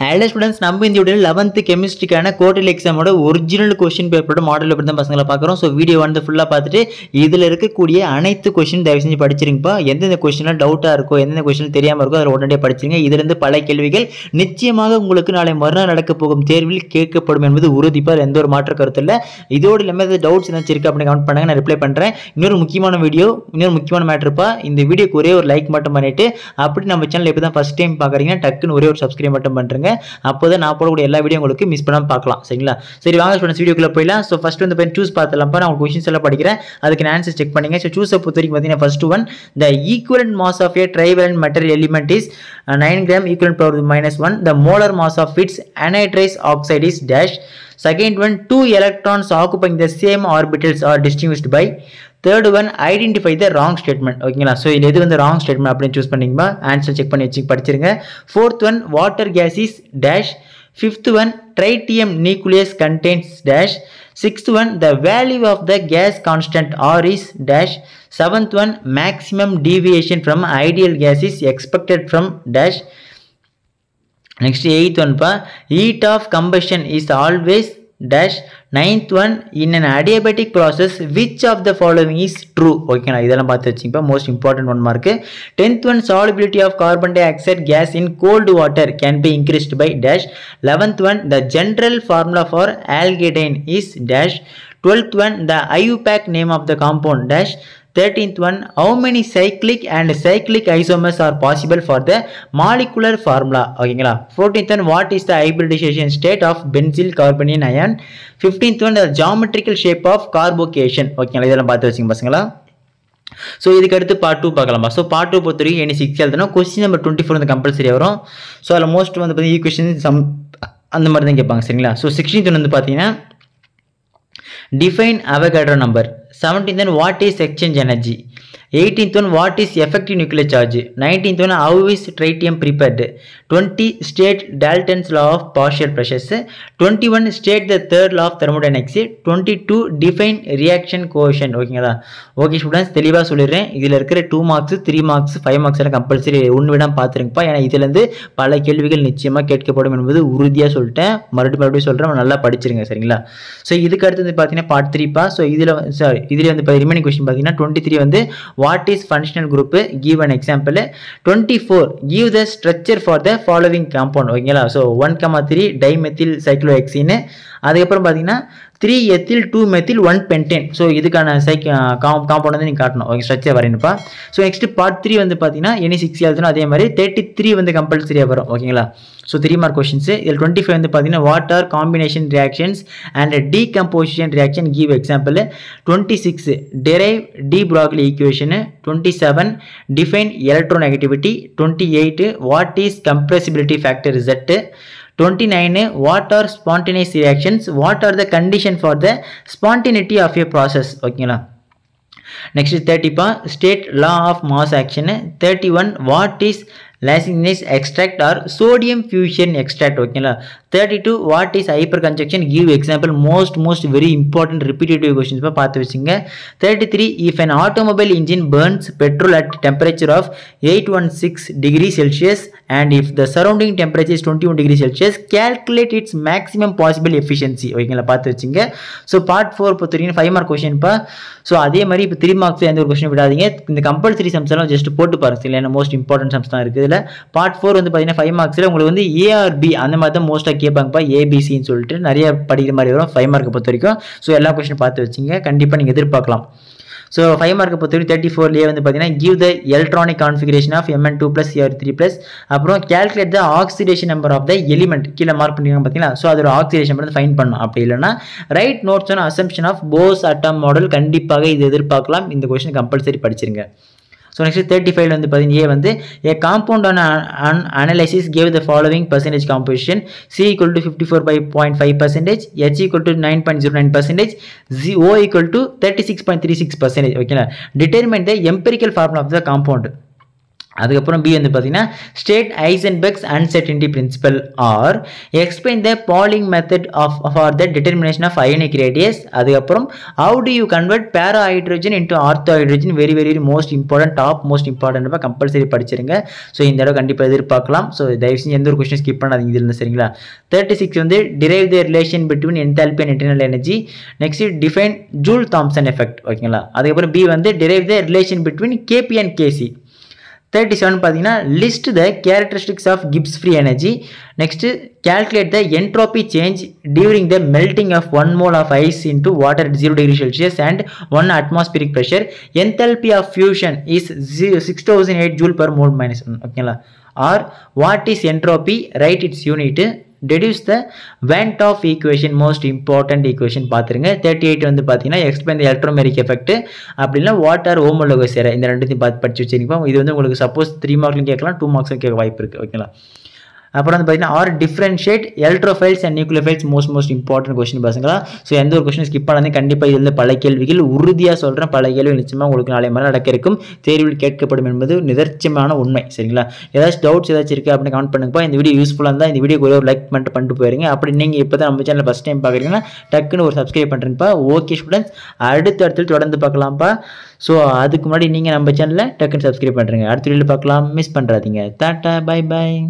Hello students, நம்ம இந்த வீடியோவில் 11th கெமிஸ்ட்ரிக்கான குவார்டர்லி எக்ஸாமோட ஒரிஜினல் கொஸ்டின் பேப்பரோட மாடல் எப்படி தான் பசங்களை பார்க்குறோம். ஸோ வீடியோ வந்து ஃபுல்லாக பார்த்துட்டு இதில் இருக்கக்கூடிய அனைத்து கொஸ்டின் தயவு செஞ்சு படிச்சிருங்கப்பா. எந்தெந்த கொஸ்டினில் டவுட்டாக இருக்கோ, எந்தெந்த கொஸ்டின் தெரியாமல் இருக்கோ அதில் உடனடியாக படிச்சிருங்க. இதுலேருந்து பல கேள்விகள் நிச்சயமாக உங்களுக்கு நாளை மறுநாள் நடக்க போகும் தேர்வில் கேட்கப்படும் என்பது உறுதிப்பாக எந்த ஒரு மாற்ற கருத்து இல்லை. இதோடு இல்லாமல் டவுட்ஸ் ஏதாச்சும் இருக்குது அப்படின்னு கமெண்ட் பண்ணுங்க, நான் ரிப்ளை பண்ணுறேன். இன்னொரு முக்கியமான மேட்டர்ப்பா, இந்த வீடியோக்கு ஒரே ஒரு லைக் மட்டும் பண்ணிட்டு அப்படி நம்ம சேனல் எப்படி தான் ஃபஸ்ட் டைம் பார்க்குறீங்கன்னா டக்குன்னு ஒரே ஒரு சப்ஸ்கிரைப் மட்டும் பண்ணுறேங்க. அப்போதான் நான் போடக்கூடிய எல்லா வீடியோ உங்களுக்கு மிஸ் பண்ணாம பார்க்கலாம். சரிங்களா? சரி வாங்க ஸ்டூடெண்ட்ஸ் வீடியோக்குள்ள போயிடலாம். ஸோ ஃபர்ஸ்ட் வந்து சூஸ் பார்த்தலாம்ப்பா. நான் உங்களுக்கு கொஸ்டின்ஸ் எல்லாம் படிக்கிறேன், அதுக்கு ஆன்சர் செக் பண்ணுங்க. ஸோ சூஸை பொறுத்த வரைக்கும் பார்த்தீங்கன்னா first one, the equivalent mass of a trivalent metal element is 9 gram equivalent power -1. The molar mass of its anhydrous oxide is dash. Second one, 2 electrons occupying the same orbitals are distinguished by. Third one, identify the wrong statement. ஓகேங்களா? So இது எது வந்து wrong statement அப்படின்னு choose பண்ணிங்கப்பா. Answer check பண்ணி வச்சு படிச்சிருங்க. Fourth one, water gas is dash. Fifth one, tritium nucleus contains dash. Sixth one, the value of the gas constant R is dash. Seventh one, maximum deviation from ideal gas is expected from dash. Next, eighth one pa, heat of combustion is always dash. Ninth one, in an adiabatic process which of the following is true. ஓகேங்களா? இதெல்லாம் பார்த்து வச்சுங்கப்பா, most important one mark. 10th one, solubility of carbon dioxide gas in cold water can be increased by dash. 11th one, the general formula for alkane is dash. 12th one, the IUPAC name of the compound dash. 13th one, how many cyclic and cyclic isomers are possible for the molecular formula. ஓகேங்களா? 14th one, what is the hybridization state of benzyl carbanion ion. 15th one, the geometrical shape of carbocation. ஓகேங்களா? இதெல்லாம் பார்த்து வச்சுங்க பசங்களா. So இதுக்கு அடுத்து part 2 பார்க்கலாமா. So part 2 பொறுத்த வரைக்கும் 6 எழுதணும். கொஸ்டின் நம்பர் 24 வந்து கம்பல்சரி வரும். ஸோ அதில் மோஸ்ட் வந்து பார்த்தீங்கன்னா ஈக்குவேஷன் சம் அந்த மாதிரி தான் கேட்பாங்க. சரிங்களா? ஸோ 16th வந்து பார்த்தீங்கன்னா define Avogadro number. 17th one, what is exchange energy. 18th one, what is effective nuclear charge. 19th one, how is tritium prepared. 20, state Dalton's law of partial pressures. 21, state the third law of thermodynamics. 22, define reaction coefficient. ஓகேங்களா? Okay students, தெளிவாக சொல்லிடுறேன். இதில் இருக்கிற 2 marks 3 marks 5 marks எல்லாம் compulsory ஒன்று விடாமல் பார்த்துருங்கப்பா. ஏன்னா இதுலேருந்து பல கேள்விகள் நிச்சயமாக கேட்கப்படும் என்பது உறுதியாக சொல்லிட்டேன். மறுபடியும் சொல்கிறேன், நல்லா படிச்சிருங்க. சரிங்களா? ஸோ இதுக்கு அடுத்து வந்து பார்த்தீங்கன்னா பார்ட் 3பா. ஸோ இதில் வந்து ரிமைனிங் கொஸ்டின் பார்த்தீங்கன்னா 23 வந்து what is functional group, give an example. 24, give the structure for the following compound. ஓகேங்களா? So 1,3 dimethyl cyclohexene. அதுக்கப்புறம் பார்த்தீங்கன்னா 3 ethyl 2 methyl 1 pentane. ஸோ இதுக்கான காம்பவுண்ட் வந்து நீங்கள் காட்டணும். ஓகே, ஸ்ட்ரக்சர் வரையணுப்பா. ஸோ நெக்ஸ்ட் பார்ட் 3 வந்து பார்த்தீங்கன்னா 6 எழுதணும். அதே மாதிரி 33 வந்து கம்பல்சரியாக வரும். ஓகேங்களா? So 3 mark questions. இதில் 25 வந்து பார்த்தீங்கன்னா what are combination reactions and decomposition reaction, give example. 26, derive de Broglie equation. 27, define electronegativity. 28, what is compressibility factor Z. 29, what are spontaneous reactions, what are the condition for the spontaneity of a process. ஓகேங்களா? Next 30 state law of mass action. 31, what is Lacinius extract or sodium fusion extract. ஓகேங்களா? 32, what is hyperconjunction, give example. most very important repetitive questions பார்த்து வச்சுங்க. 33, if an automobile engine burns petrol at temperature of 816 degrees Celsius and if the surrounding temperature is 21 degrees Celsius, calculate its maximum possible efficiency. ஓகேங்களா? பார்த்து வச்சுங்க. So part 4 பொறுத்தவரைக்கும் 5 mark கொஸ்டின்ப்பா. So அதே மாதிரி இப்போ 3 marks எந்த ஒரு கொஸ்டின் விடாதீங்க. இந்த கம்பல்சரி சம்ஸ் எல்லாம் ஜஸ்ட் போட்டு பாருங்க. இல்லை, ஏன்னா மோஸ்ட் இம்பார்ட்டன்ட் சம்ஸ் தான் இருக்குது. பார்ட் 4 வந்து பார்த்தீங்கன்னா 5 மார்க்ஸில் உங்களுக்கு வந்து ஏஆர்பி அந்த மாதிரி தான் மோஸ்ட்டாக கேட்பாங்கப்பா. ஏபிசின்னு சொல்லிட்டு நிறைய படிக்கிற மாதிரி வரும் 5 மார்க்கை பொறுத்த வரைக்கும். ஸோ எல்லா கொஸ்டின் பார்த்து வச்சுங்க, கண்டிப்பாக நீங்கள் எதிர்பார்க்கலாம். ஸோ 5 மார்க்கை பொறுத்த வரைக்கும் 34 வந்து பார்த்தீங்கன்னா give the electronic configuration of Mn2 plus Cr3 அப்புறம் calculate the oxidation number of the element. கீழே மார்க் பண்ணிருக்காங்க பார்த்தீங்களா? ஸோ அதோட ஆக்சிடேஷன் நம்பர் ஃபைன் பண்ணணும். அப்படி இல்லைன்னா right notes on assumption of Bose atom model. கண்டிப்பாக இது எதிர்பார்க்கலாம். இந்த கொஸ்டின் கம்பல்சரி படிச்சிருங்க. ஸோ நெக்ஸ்ட் 35 வந்து பார்த்தீங்கன்னா வந்து a compound on analysis gave the following percentage composition. C equal to 54.5%, H equal to 9.09%, O equal to 36.36%. ஓகேங்களா? Determine the empirical formula of the compound. அதுக்கப்புறம் பி வந்து பார்த்தீங்கன்னா state Heisenberg's uncertainty principle or explain the Pauling method for the determination of ionic radius. அதுக்கப்புறம் how do you convert para hydrogen into ortho hydrogen, very very most important, top most important, compulsory படிச்சிருங்க. So இந்த தடவை கண்டிப்பாக எதிர்பார்க்கலாம். So தயவு செஞ்சு எந்த ஒரு கொஸ்டின் ஸ்கிப் பண்ணாதீங்க இதில், சரிங்களா? 36 வந்து derive the relation between enthalpy and internal energy. Next define Joule Thomson effect, ஓகேங்களா? அதுக்கப்புறம் பி வந்து derive the relation between CP and CV. 37 பார்த்தீங்கன்னா list the characteristics of Gibbs free energy. Next calculate the entropy change during the melting of 1 mole of ice into water at 0 degree Celsius and 1 atmospheric pressure. Enthalpy of fusion is 6008 joule per mole minus 1. Okay, or what is entropy? Write its unit. Deduce the Van 't Hoff equation, most important equation பார்த்துருங்க. 38 வந்து பார்த்தீங்கன்னா explain the electromeric effect, அப்படின்னா what are homologous error, இந்த ரெண்டுத்தையும் பார்த்து படிச்சு வச்சுருப்பா. இது வந்து உங்களுக்கு சப்போஸ் 3 மார்க்லையும் கேட்கலாம், 2 மார்க்ஸும் கேட்க வாய்ப்பு இருக்குது, ஓகேங்களா? அப்புறம் வந்து பார்த்தீங்கன்னா are differentiate electrophiles and nucleophiles, most important question பசங்களா. ஸோ எந்த ஒரு கொஸ்டின் ஸ்கிப் பண்ணாதே, கண்டிப்பாக இதில் பல கேள்விகள் உறுதியாக சொல்கிறேன், பல கேள்வி நிச்சயமாக உங்களுக்கு நாளை மணி நடக்க இருக்கும், தேர்வில் கேட்கப்படும் என்பது நிதர்ச்சயமான உண்மை, சரிங்களா? ஏதாச்சும் டவுட்ஸ் ஏதாச்சும் இருக்குது அப்படின்னு கமெண்ட் பண்ணுங்கப்பா. இந்த வீடியோ யூஸ்ஃபுல்லாக இருந்தால் இந்த வீடியோக்கு ஒரு லைக் பண்ணிட்டு போயிருங்க. அப்படி நீங்கள் இப்போ தான் நம்ம சேனல் ஃபஸ்ட் டைம் பார்க்குறீங்கன்னா டக்குன்னு ஒரு சப்ஸ்கிரைப் பண்ணுறேன்ப்பா. ஓகே ஸ்டூடெண்ட்ஸ், அடுத்த தொடர்ந்து பார்க்கலாம்ப்பா. ஸோ அதுக்கு முன்னாடி நீங்கள் நம்ம சேனலில் டக்குன்னு சப்ஸ்கிரைப் பண்ணுறீங்க. அடுத்த வீடியோவில் பார்க்கலாம், மிஸ் பண்ணுறாதீங்க. டாட்டா, பை பாய்.